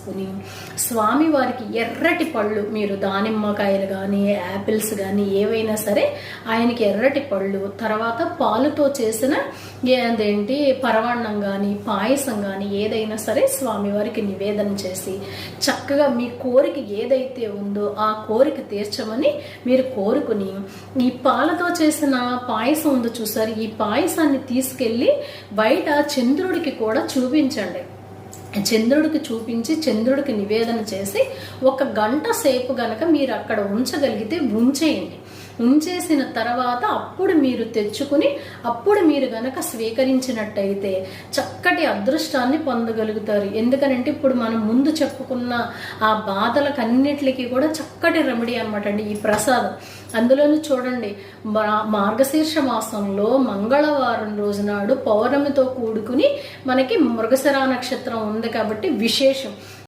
తీసుకుని స్వామివారికి ఎర్రటి పళ్ళు, మీరు దానిమ్మకాయలు కానీ యాపిల్స్ కానీ ఏవైనా సరే ఆయనకి ఎర్రటి పళ్ళు, తర్వాత పాలుతో చేసిన అదేంటి పరవాన్నం కానీ పాయసం కానీ ఏదైనా సరే స్వామివారికి నివేదన చేసి చక్కగా మీ కోరిక ఏదైతే ఉందో ఆ కోరిక తీర్చమని మీరు కోరుకుని, ఈ పాలతో చేసిన పాయసం ఉందో చూసారు, ఈ పాయసాన్ని తీసుకెళ్ళి బయట చంద్రుడికి కూడా చూపించండి. చంద్రుడికి చూపించి చంద్రుడికి నివేదన చేసి 1 గంట సేపు గనక మీరు అక్కడ ఉంచగలిగితే ఉంచేయండి. ఉంచేసిన తర్వాత అప్పుడు మీరు తెచ్చుకుని అప్పుడు మీరు గనక స్వీకరించినట్టయితే చక్కటి అదృష్టాన్ని పొందగలుగుతారు. ఎందుకనంటే ఇప్పుడు మనం ముందు చెప్పుకున్న ఆ బాధలకన్నిటికీ కూడా చక్కటి రెమెడీ అనమాట అండి ఈ ప్రసాదం. అందులోనూ చూడండి, మార్గశీర్ష మాసంలో మంగళవారం రోజునాడు పౌర్ణమితో కూడుకుని మనకి మృగశిర నక్షత్రం ఉంది కాబట్టి విశేషం.